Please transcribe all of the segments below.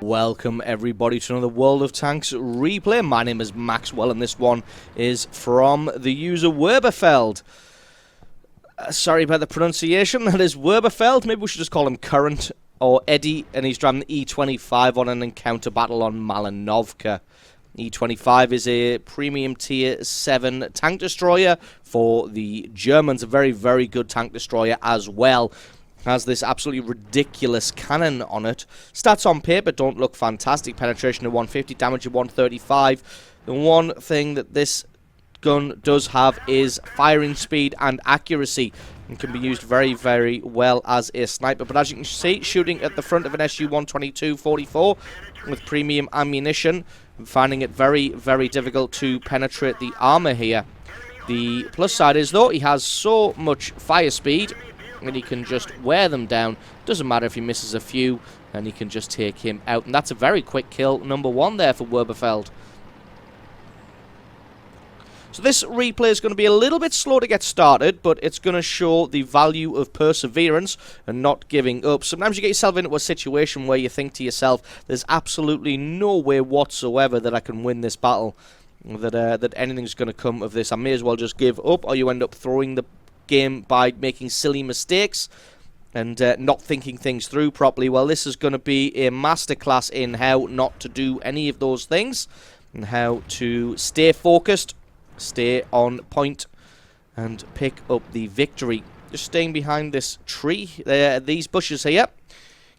Welcome everybody to another World of Tanks replay. My name is Maxwell and this one is from the user Werberfeld. Sorry about the pronunciation, that is Werberfeld. Maybe we should just call him Current or Eddie, and he's driving the E25 on an encounter battle on Malinovka. E25 is a premium tier 7 tank destroyer for the Germans, a very, very good tank destroyer as well. Has this absolutely ridiculous cannon on it. Stats on paper don't look fantastic. Penetration of 150, damage of 135. The one thing that this gun does have is firing speed and accuracy, and can be used very, very well as a sniper. But as you can see, shooting at the front of an SU-122-44 with premium ammunition, I'm finding it very, very difficult to penetrate the armor here. The plus side is, though, he has so much fire speed and he can just wear them down. Doesn't matter if he misses a few, and he can just take him out. And that's a very quick kill, number 1 there for Werberfeld. So this replay is going to be a little bit slow to get started, but it's going to show the value of perseverance and not giving up. Sometimes you get yourself into a situation where you think to yourself, there's absolutely no way whatsoever that I can win this battle, that anything's going to come of this. I may as well just give up, or you end up throwing the game by making silly mistakes and not thinking things through properly. Well, this is going to be a masterclass in how not to do any of those things and how to stay focused, stay on point, and pick up the victory. Just staying behind this tree, these bushes here,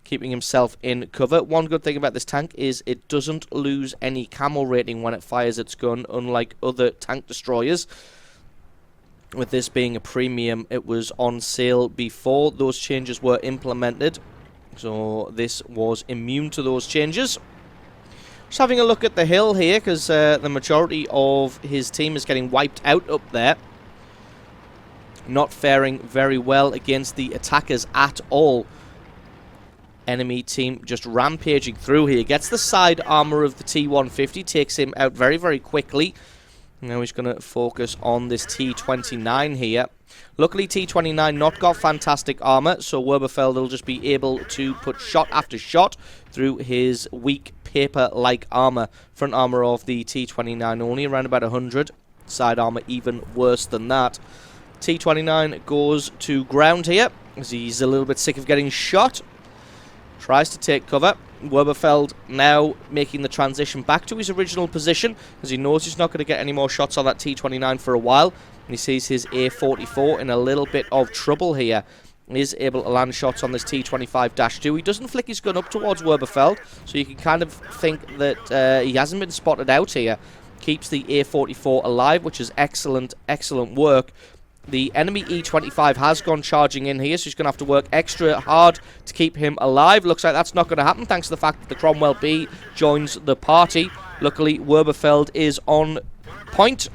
keeping himself in cover. One good thing about this tank is it doesn't lose any camo rating when it fires its gun, unlike other tank destroyers. With this being a premium, it was on sale before those changes were implemented, so this was immune to those changes. Just having a look at the hill here, because the majority of his team is getting wiped out up there. Not faring very well against the attackers at all. Enemy team just rampaging through here. Gets the side armor of the T-150, takes him out very, very quickly. Now he's going to focus on this T-29 here. Luckily, T-29 not got fantastic armor, so Werberfeld will just be able to put shot after shot through his weak paper-like armor. Front armor of the T-29 only around about 100. Side armor even worse than that. T-29 goes to ground here, as he's a little bit sick of getting shot. Tries to take cover. Werberfeld now making the transition back to his original position, as he knows he's not going to get any more shots on that T-29 for a while. And he sees his A-44 in a little bit of trouble here. He is able to land shots on this T-25-2. He doesn't flick his gun up towards Werberfeld, so you can kind of think that he hasn't been spotted out here. Keeps the A-44 alive, which is excellent, excellent work. The enemy E-25 has gone charging in here, so he's going to have to work extra hard to keep him alive. Looks like that's not going to happen, thanks to the fact that the Cromwell B joins the party. Luckily, Werberfeld is on point,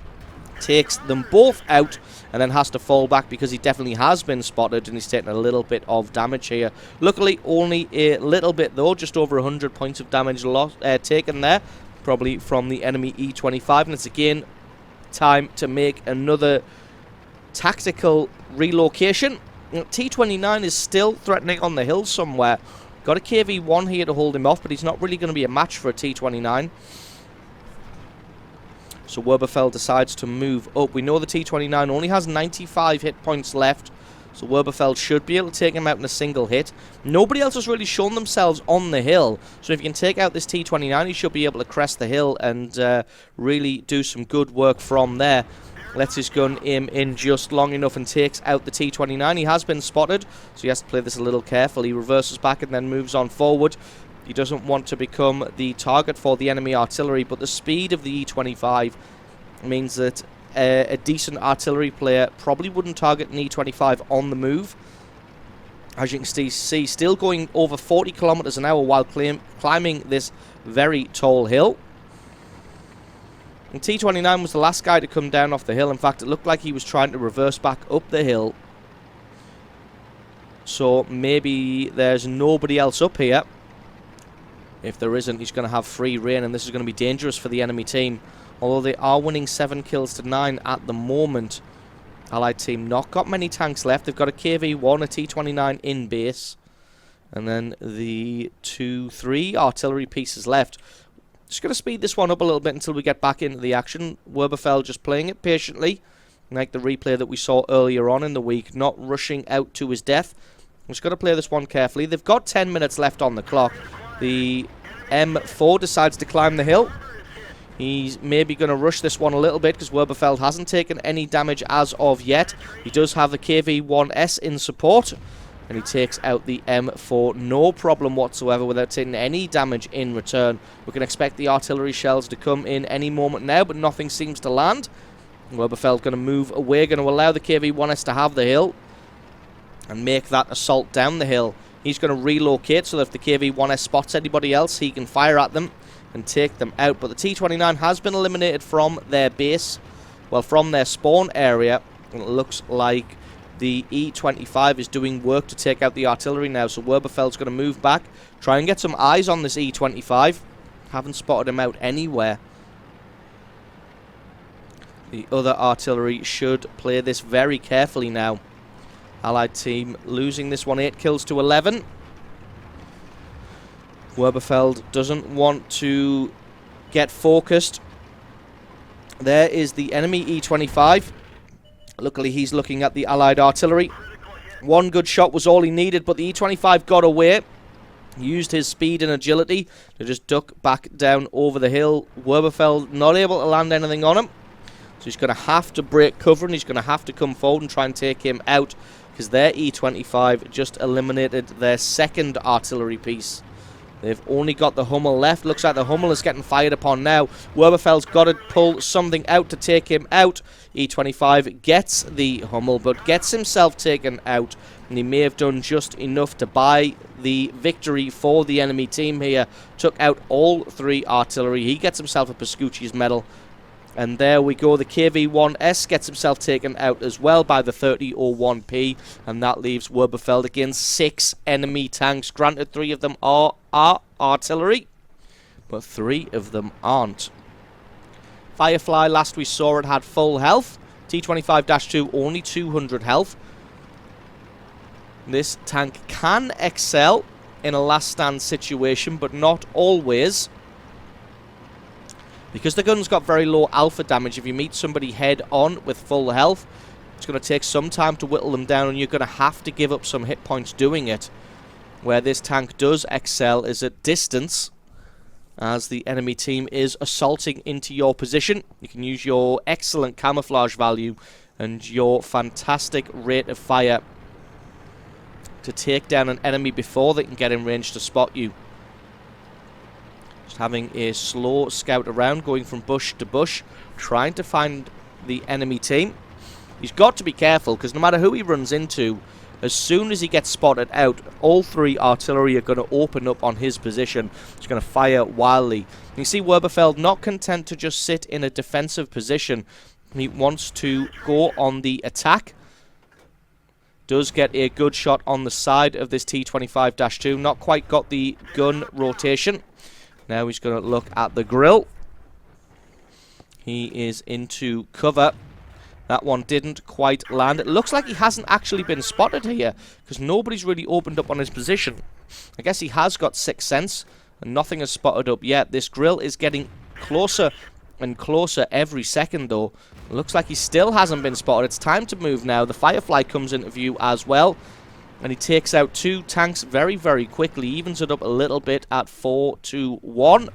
takes them both out, and then has to fall back because he definitely has been spotted, and he's taken a little bit of damage here. Luckily, only a little bit, though, just over 100 points of damage taken there, probably from the enemy E-25, and it's again time to make another tactical relocation. T-29 is still threatening on the hill somewhere. Got a KV-1 here to hold him off, but he's not really going to be a match for a T-29. So Werberfeld decides to move up. We know the T-29 only has 95 hit points left, so Werberfeld should be able to take him out in a single hit. Nobody else has really shown themselves on the hill, so if you can take out this T-29, he should be able to crest the hill and really do some good work from there. Lets his gun aim in just long enough and takes out the T-29. He has been spotted, so he has to play this a little carefully. He reverses back and then moves on forward. He doesn't want to become the target for the enemy artillery, but the speed of the E-25 means that a decent artillery player probably wouldn't target an E-25 on the move. As you can see, still going over 40 kilometers an hour while climbing this very tall hill. And T-29 was the last guy to come down off the hill. In fact, it looked like he was trying to reverse back up the hill. So maybe there's nobody else up here. If there isn't, he's going to have free reign, and this is going to be dangerous for the enemy team. Although they are winning 7 kills to 9 at the moment. Allied team not got many tanks left. They've got a KV-1, a T-29 in base. And then the 2-3 artillery pieces left. Just going to speed this one up a little bit until we get back into the action. Werberfeld just playing it patiently, like the replay that we saw earlier on in the week, not rushing out to his death. I'm just going to play this one carefully. They've got 10 minutes left on the clock. The M4 decides to climb the hill. He's maybe going to rush this one a little bit because Werberfeld hasn't taken any damage as of yet. He does have the KV-1S in support, and he takes out the M4 no problem whatsoever without taking any damage in return. We can expect the artillery shells to come in any moment now, but nothing seems to land. Werberfeld going to move away, going to allow the KV-1S to have the hill and make that assault down the hill. He's going to relocate so that if the KV-1S spots anybody else, he can fire at them and take them out. But the T-29 has been eliminated from their base, well, from their spawn area, and it looks like the E-25 is doing work to take out the artillery now. So Werberfeld's going to move back, try and get some eyes on this E-25. Haven't spotted him out anywhere. The other artillery should play this very carefully now. Allied team losing this one, 8 kills to 11. Werberfeld doesn't want to get focused. There is the enemy E-25. Luckily, he's looking at the Allied artillery. One good shot was all he needed, but the E-25 got away. He used his speed and agility to just duck back down over the hill. Werberfeld not able to land anything on him. So he's going to have to break cover, and he's going to have to come forward and try and take him out, because their E-25 just eliminated their second artillery piece. They've only got the Hummel left. Looks like the Hummel is getting fired upon now. Werberfeld's got to pull something out to take him out. E-25 gets the Hummel, but gets himself taken out. And he may have done just enough to buy the victory for the enemy team here. Took out all 3 artillery. He gets himself a Pascucci's medal. And there we go, the KV-1S gets himself taken out as well by the 3001P, and that leaves Werberfeld against 6 enemy tanks. Granted, 3 of them are artillery, but 3 of them aren't. Firefly, last we saw it, had full health. T-25-2, only 200 health. This tank can excel in a last stand situation, but not always. Because the gun's got very low alpha damage, if you meet somebody head on with full health, it's going to take some time to whittle them down, and you're going to have to give up some hit points doing it. Where this tank does excel is at distance, as the enemy team is assaulting into your position. You can use your excellent camouflage value and your fantastic rate of fire to take down an enemy before they can get in range to spot you. Just having a slow scout around, going from bush to bush, trying to find the enemy team. He's got to be careful, because no matter who he runs into, as soon as he gets spotted out, all 3 artillery are going to open up on his position. He's going to fire wildly. You see Werberfeld not content to just sit in a defensive position. He wants to go on the attack. Does get a good shot on the side of this T-25-2. Not quite got the gun rotation. Now he's going to look at the grill. He is into cover. That one didn't quite land. It looks like he hasn't actually been spotted here, because nobody's really opened up on his position. I guess he has got 6th sense, and nothing has spotted up yet. This grill is getting closer and closer every second, though. It looks like he still hasn't been spotted. It's time to move now. The Firefly comes into view as well, and he takes out 2 tanks very, very quickly. Evens it up a little bit at 4-1.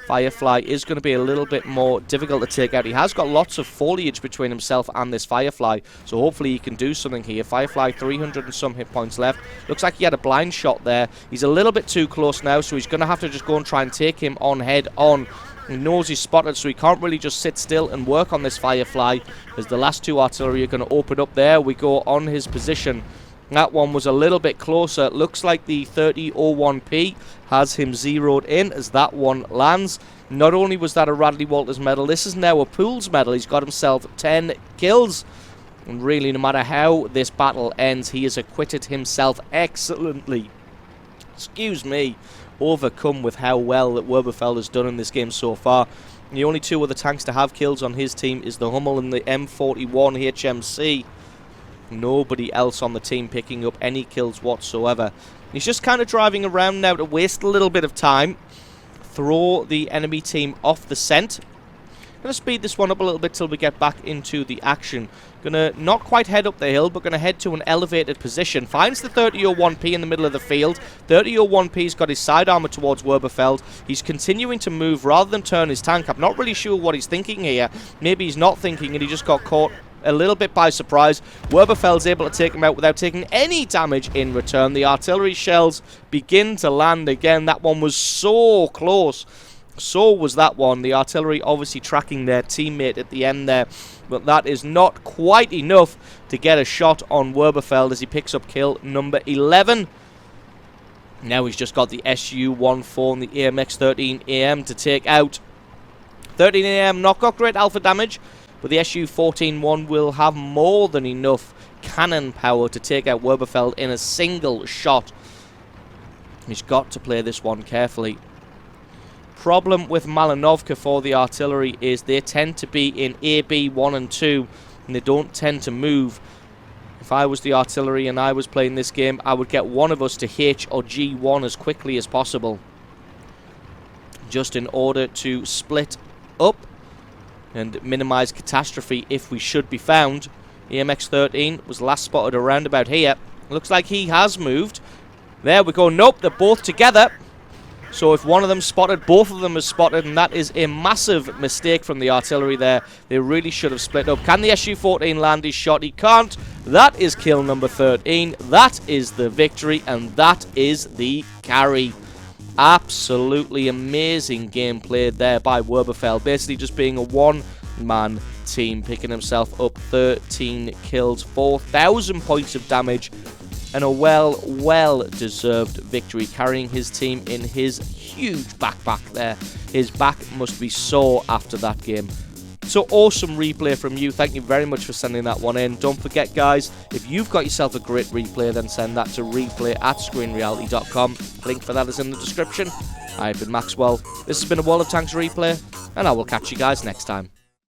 Firefly is going to be a little bit more difficult to take out. He has got lots of foliage between himself and this Firefly, so hopefully he can do something here. Firefly, 300 and some hit points left. Looks like he had a blind shot there. He's a little bit too close now, so he's going to have to just go and try and take him on head on. He knows he's spotted, so he can't really just sit still and work on this Firefly, as the last 2 artillery are going to open up. There we go on his position. That one was a little bit closer. Looks like the 3001P has him zeroed in as that one lands. Not only was that a Radley Walters medal, this is now a Pools medal. He's got himself 10 kills. And really, no matter how this battle ends, he has acquitted himself excellently. Excuse me. Overcome with how well that Werberfeld has done in this game so far. And the only 2 other tanks to have kills on his team is the Hummel and the M41 HMC. Nobody else on the team picking up any kills whatsoever. He's just kind of driving around now to waste a little bit of time, throw the enemy team off the scent. Going to speed this one up a little bit till we get back into the action. Going to not quite head up the hill, but going to head to an elevated position. Finds the 3001P in the middle of the field. 3001P's got his side armor towards Werberfeld. He's continuing to move rather than turn his tank. I'm not really sure what he's thinking here. Maybe he's not thinking and he just got caught a little bit by surprise. Werberfeld's able to take him out without taking any damage in return. The artillery shells begin to land again. That one was so close. So was that one. The artillery obviously tracking their teammate at the end there. But that is not quite enough to get a shot on Werberfeld as he picks up kill number 11. Now he's just got the SU-14 and the AMX-13AM to take out. 13AM not got great alpha damage, but the SU-14-1 will have more than enough cannon power to take out Werberfeld in a single shot. He's got to play this one carefully. Problem with Malinovka for the artillery is they tend to be in AB 1 and 2 and they don't tend to move. If I was the artillery and I was playing this game, I would get one of us to H or G1 as quickly as possible, just in order to split up and minimize catastrophe if we should be found. AMX-13 was last spotted around about here. Looks like he has moved. There we go. Nope, they're both together. So if one of them spotted, both of them are spotted, and that is a massive mistake from the artillery there. They really should have split up. Can the SU-14 land his shot? He can't. That is kill number 13. That is the victory, and that is the carry. Absolutely amazing game played there by Werberfeld. Basically just being a one-man team, picking himself up 13 kills, 4,000 points of damage, and a well-deserved victory, carrying his team in his huge backpack there. His back must be sore after that game. So awesome replay from you. Thank you very much for sending that one in. Don't forget, guys, if you've got yourself a great replay, then send that to replay@screenreality.com. Link for that is in the description. I've been Maxwell. This has been a World of Tanks replay, and I will catch you guys next time.